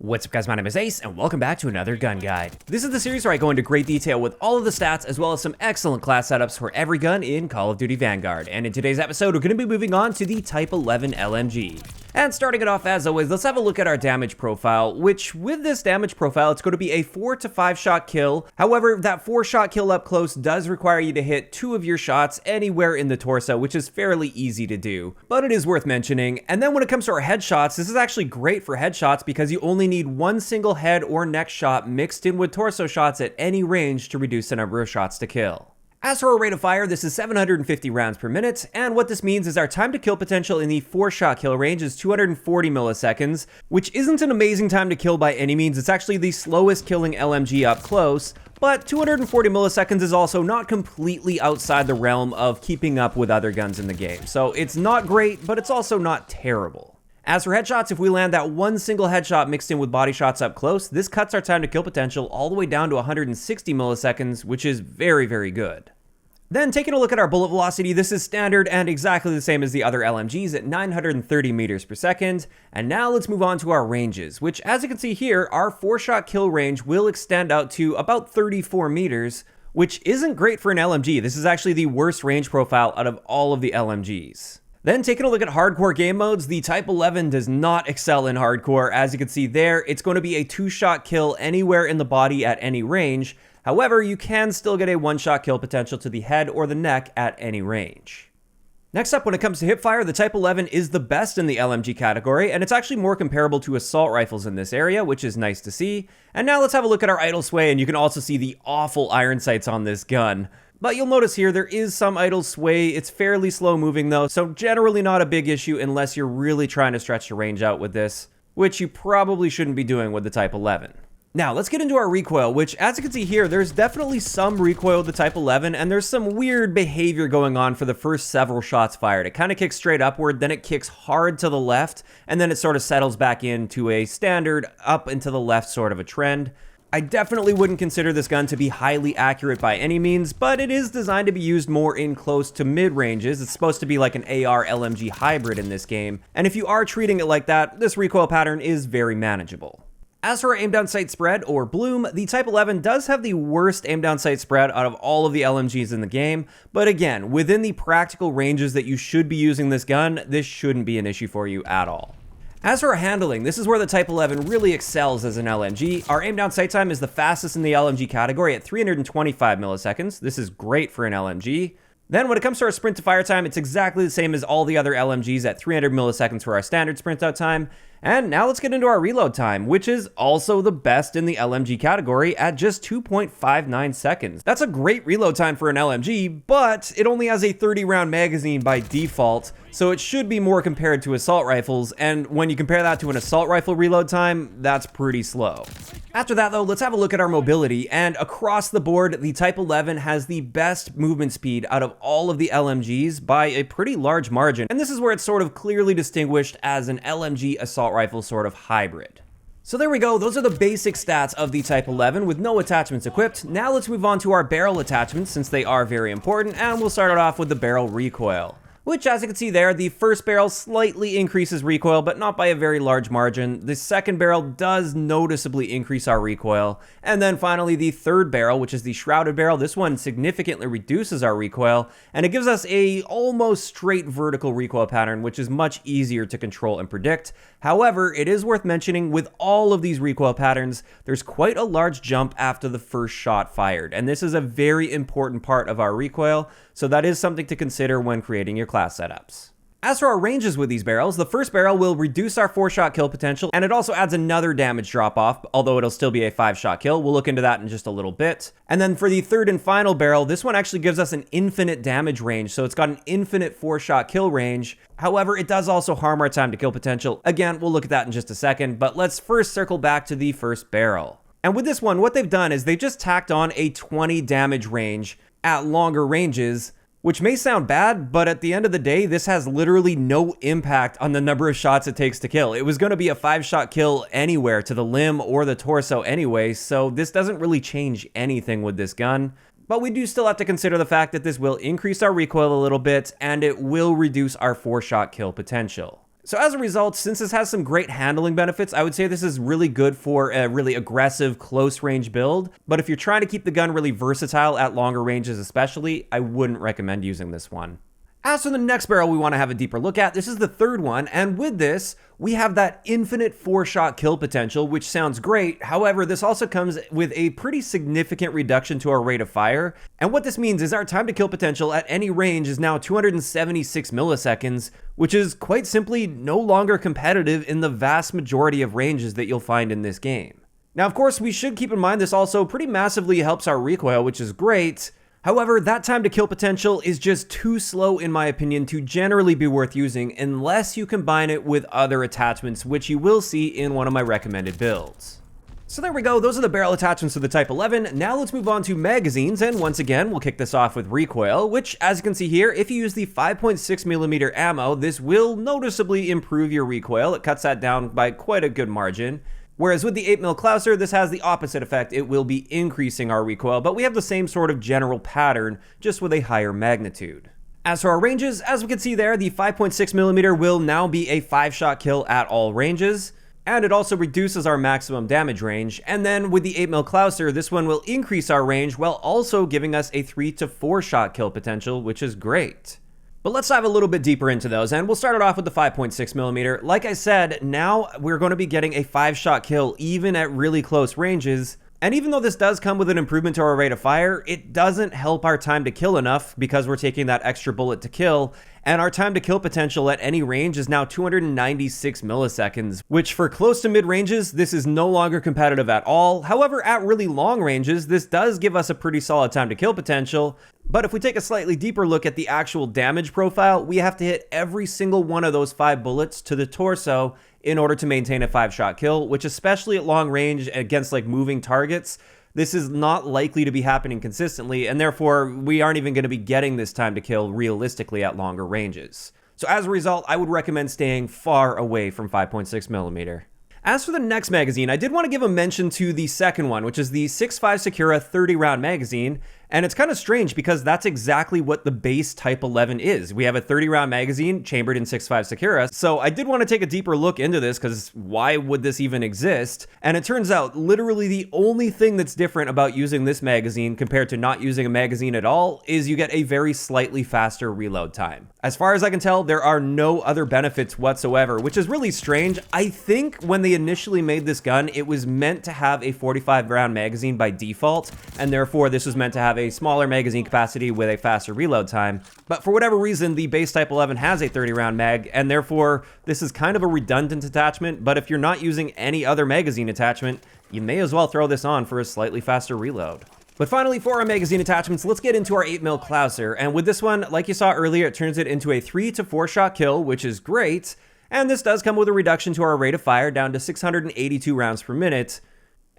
What's up guys, my name is Ace, and welcome back to another gun guide. This is the series where I go into great detail with all of the stats as well as some excellent class setups for every gun in Call of Duty Vanguard. And in today's episode, we're going to be moving on to the Type 11 LMG. And starting it off as always, let's have a look at our damage profile, which with this damage profile, it's going to be a 4 to 5 shot kill. However, that 4 shot kill up close does require you to hit 2 of your shots anywhere in the torso, which is fairly easy to do, but it is worth mentioning. And then when it comes to our headshots, this is actually great for headshots because you only need one single head or neck shot mixed in with torso shots at any range to reduce the number of shots to kill. As for our rate of fire, this is 750 rounds per minute, and what this means is our time to kill potential in the 4-shot kill range is 240 milliseconds, which isn't an amazing time to kill by any means. It's actually the slowest killing LMG up close, but 240 milliseconds is also not completely outside the realm of keeping up with other guns in the game. So it's not great, but it's also not terrible. As for headshots, if we land that one single headshot mixed in with body shots up close, this cuts our time to kill potential all the way down to 160 milliseconds, which is very, very good. Then taking a look at our bullet velocity, this is standard and exactly the same as the other LMGs at 930 meters per second. And now let's move on to our ranges, which as you can see here, our 4-shot kill range will extend out to about 34 meters, which isn't great for an LMG. This is actually the worst range profile out of all of the LMGs. Then taking a look at hardcore game modes, the Type 11 does not excel in hardcore. As you can see there, it's going to be a 2-shot kill anywhere in the body at any range. However, you can still get a 1-shot kill potential to the head or the neck at any range. Next up, when it comes to hipfire, the Type 11 is the best in the LMG category, and it's actually more comparable to assault rifles in this area, which is nice to see. And now let's have a look at our idle sway, and you can also see the awful iron sights on this gun. But you'll notice here, there is some idle sway. It's fairly slow moving though, so generally not a big issue unless you're really trying to stretch your range out with this, which you probably shouldn't be doing with the Type 11. Now, let's get into our recoil, which as you can see here, there's definitely some recoil with the Type 11, and there's some weird behavior going on for the first several shots fired. It kind of kicks straight upward, then it kicks hard to the left, and then it sort of settles back into a standard up and to the left sort of a trend. I definitely wouldn't consider this gun to be highly accurate by any means, but it is designed to be used more in close to mid ranges. It's supposed to be like an AR LMG hybrid in this game, and if you are treating it like that, this recoil pattern is very manageable. As for our aim down sight spread, or bloom, the Type 11 does have the worst aim down sight spread out of all of the LMGs in the game, but again, within the practical ranges that you should be using this gun, this shouldn't be an issue for you at all. As for our handling, this is where the Type 11 really excels as an LMG. Our aim down sight time is the fastest in the LMG category at 325 milliseconds. This is great for an LMG. Then when it comes to our sprint to fire time, it's exactly the same as all the other LMGs at 300 milliseconds for our standard sprint out time. And now let's get into our reload time, which is also the best in the LMG category at just 2.59 seconds. That's a great reload time for an LMG, but it only has a 30-round magazine by default, so it should be more compared to assault rifles, and when you compare that to an assault rifle reload time, that's pretty slow. After that though, let's have a look at our mobility, and across the board, the Type 11 has the best movement speed out of all of the LMGs by a pretty large margin, and this is where it's sort of clearly distinguished as an LMG assault rifle sort of hybrid. So there we go, those are the basic stats of the Type 11 with no attachments equipped. Now let's move on to our barrel attachments since they are very important, and we'll start it off with the barrel recoil, which as you can see there, the first barrel slightly increases recoil, but not by a very large margin. The second barrel does noticeably increase our recoil. And then finally, the third barrel, which is the shrouded barrel, this one significantly reduces our recoil, and it gives us a almost straight vertical recoil pattern, which is much easier to control and predict. However, it is worth mentioning with all of these recoil patterns, there's quite a large jump after the first shot fired, and this is a very important part of our recoil, so that is something to consider when creating your class setups. As for our ranges with these barrels, the first barrel will reduce our 4-shot kill potential, and it also adds another damage drop-off, although it'll still be a 5-shot kill. We'll look into that in just a little bit. And then for the third and final barrel, this one actually gives us an infinite damage range, so it's got an infinite 4-shot kill range. However, it does also harm our time to kill potential. Again, we'll look at that in just a second, but let's first circle back to the first barrel. And with this one, what they've done is they've just tacked on a 20 damage range at longer ranges, which may sound bad, but at the end of the day, this has literally no impact on the number of shots it takes to kill. It was going to be a 5-shot kill anywhere to the limb or the torso anyway, so this doesn't really change anything with this gun. But we do still have to consider the fact that this will increase our recoil a little bit, and it will reduce our 4-shot kill potential. So as a result, since this has some great handling benefits, I would say this is really good for a really aggressive close range build. But if you're trying to keep the gun really versatile at longer ranges especially, I wouldn't recommend using this one. As for the next barrel we want to have a deeper look at, this is the third one, and with this, we have that infinite 4-shot kill potential, which sounds great. However, this also comes with a pretty significant reduction to our rate of fire, and what this means is our time to kill potential at any range is now 276 milliseconds, which is quite simply no longer competitive in the vast majority of ranges that you'll find in this game. Now, of course, we should keep in mind this also pretty massively helps our recoil, which is great. However, that time to kill potential is just too slow in my opinion to generally be worth using unless you combine it with other attachments, which you will see in one of my recommended builds. So there we go, those are the barrel attachments to the Type 11. Now let's move on to magazines, and once again, we'll kick this off with recoil, which as you can see here, if you use the 5.6mm ammo, this will noticeably improve your recoil. It cuts that down by quite a good margin. Whereas with the 8mm Clouser, this has the opposite effect. It will be increasing our recoil, but we have the same sort of general pattern, just with a higher magnitude. As for our ranges, as we can see there, the 5.6mm will now be a 5-shot kill at all ranges, and it also reduces our maximum damage range. And then with the 8mm Clouser, this one will increase our range while also giving us a 3 to 4-shot kill potential, which is great. But let's dive a little bit deeper into those, and we'll start it off with the 5.6mm. Like I said, now we're going to be getting a 5-shot kill even at really close ranges, and even though this does come with an improvement to our rate of fire, it doesn't help our time to kill enough because we're taking that extra bullet to kill, and our time to kill potential at any range is now 296 milliseconds, which for close to mid ranges, this is no longer competitive at all. However, at really long ranges, this does give us a pretty solid time to kill potential. But if we take a slightly deeper look at the actual damage profile, we have to hit every single one of those 5 bullets to the torso in order to maintain a 5-shot kill, which especially at long range against like moving targets, this is not likely to be happening consistently, and therefore we aren't even going to be getting this time to kill realistically at longer ranges. So as a result, I would recommend staying far away from 5.6mm. As for the next magazine, I did want to give a mention to the second one, which is the 6.5 Secura 30-round magazine, and it's kind of strange because that's exactly what the base Type 11 is. We have a 30-round magazine chambered in 6.5 Secura, so I did want to take a deeper look into this because why would this even exist? And it turns out literally the only thing that's different about using this magazine compared to not using a magazine at all is you get a very slightly faster reload time. As far as I can tell, there are no other benefits whatsoever, which is really strange. I think when they initially made this gun, it was meant to have a 45-round magazine by default, and therefore this was meant to have a smaller magazine capacity with a faster reload time. But for whatever reason, the base Type 11 has a 30-round mag, and therefore this is kind of a redundant attachment, but if you're not using any other magazine attachment, you may as well throw this on for a slightly faster reload. But finally, for our magazine attachments, let's get into our 8mm Clouser, and with this one, like you saw earlier, it turns it into a 3 to 4-shot kill, which is great, and this does come with a reduction to our rate of fire down to 682 rounds per minute.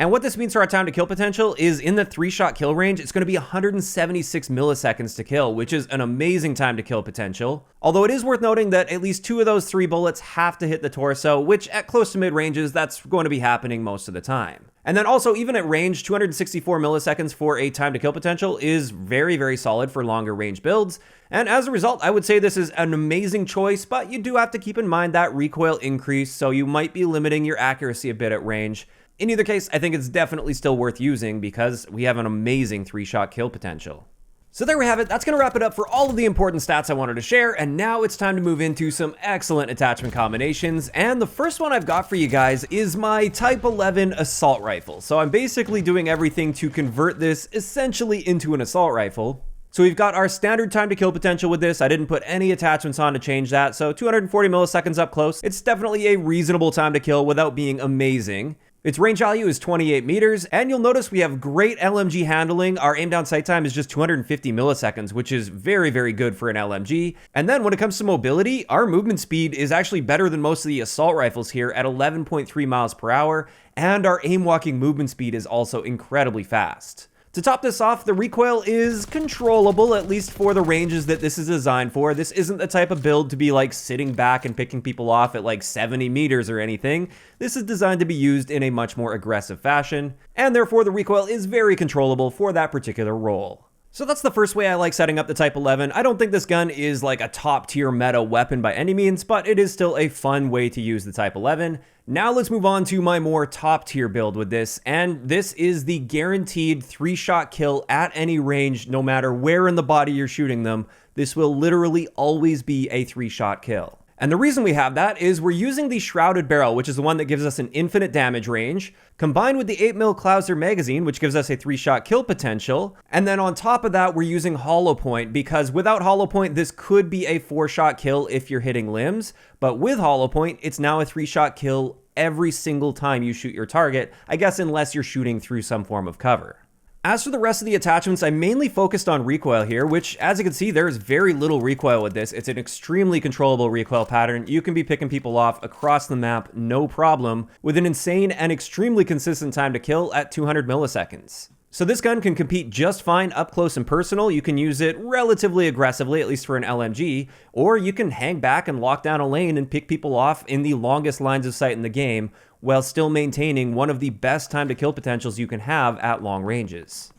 And what this means for our time to kill potential is in the 3-shot kill range, it's going to be 176 milliseconds to kill, which is an amazing time to kill potential. Although it is worth noting that at least 2 of those 3 bullets have to hit the torso, which at close to mid ranges, that's going to be happening most of the time. And then also, even at range, 264 milliseconds for a time to kill potential is very, very solid for longer range builds. And as a result, I would say this is an amazing choice, but you do have to keep in mind that recoil increase, so you might be limiting your accuracy a bit at range. In either case, I think it's definitely still worth using because we have an amazing 3-shot kill potential. So there we have it. That's going to wrap it up for all of the important stats I wanted to share, and now it's time to move into some excellent attachment combinations. And the first one I've got for you guys is my Type 11 assault rifle. So I'm basically doing everything to convert this essentially into an assault rifle. So we've got our standard time to kill potential with this. I didn't put any attachments on to change that, so 240 milliseconds up close. It's definitely a reasonable time to kill without being amazing. Its range value is 28 meters, and you'll notice we have great LMG handling. Our aim down sight time is just 250 milliseconds, which is very, very good for an LMG. And then when it comes to mobility, our movement speed is actually better than most of the assault rifles here at 11.3 miles per hour, and our aim walking movement speed is also incredibly fast. To top this off, the recoil is controllable, at least for the ranges that this is designed for. This isn't the type of build to be like sitting back and picking people off at like 70 meters or anything. This is designed to be used in a much more aggressive fashion, and therefore the recoil is very controllable for that particular role. So that's the first way I like setting up the Type 11. I don't think this gun is like a top tier meta weapon by any means, but it is still a fun way to use the Type 11. Now let's move on to my more top tier build with this, and this is the guaranteed 3-shot kill at any range, no matter where in the body you're shooting them. This will literally always be a 3-shot kill. And the reason we have that is we're using the Shrouded Barrel, which is the one that gives us an infinite damage range, combined with the 8mm Clouser magazine, which gives us a 3-shot kill potential. And then on top of that, we're using Hollow Point, because without Hollow Point, this could be a 4-shot kill if you're hitting limbs. But with Hollow Point, it's now a 3-shot kill every single time you shoot your target, I guess unless you're shooting through some form of cover. As for the rest of the attachments, I mainly focused on recoil here, which, as you can see, there's very little recoil with this. It's an extremely controllable recoil pattern. You can be picking people off across the map, no problem, with an insane and extremely consistent time to kill at 200 milliseconds. So this gun can compete just fine up close and personal. You can use it relatively aggressively, at least for an LMG, or you can hang back and lock down a lane and pick people off in the longest lines of sight in the game, while still maintaining one of the best time to kill potentials you can have at long ranges.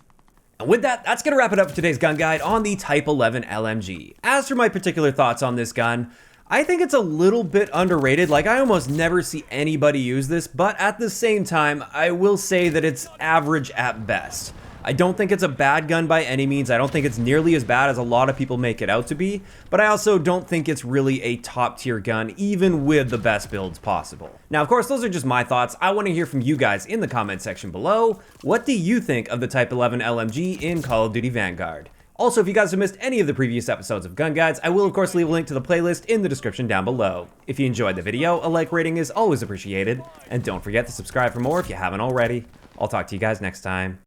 And with that, that's going to wrap it up for today's gun guide on the Type 11 LMG. As for my particular thoughts on this gun, I think it's a little bit underrated. Like, I almost never see anybody use this, but at the same time, I will say that it's average at best. I don't think it's a bad gun by any means. I don't think it's nearly as bad as a lot of people make it out to be, but I also don't think it's really a top tier gun, even with the best builds possible. Now, of course, those are just my thoughts. I want to hear from you guys in the comment section below. What do you think of the Type 11 LMG in Call of Duty Vanguard? Also, if you guys have missed any of the previous episodes of Gun Guides, I will of course leave a link to the playlist in the description down below. If you enjoyed the video, a like rating is always appreciated, and don't forget to subscribe for more if you haven't already. I'll talk to you guys next time.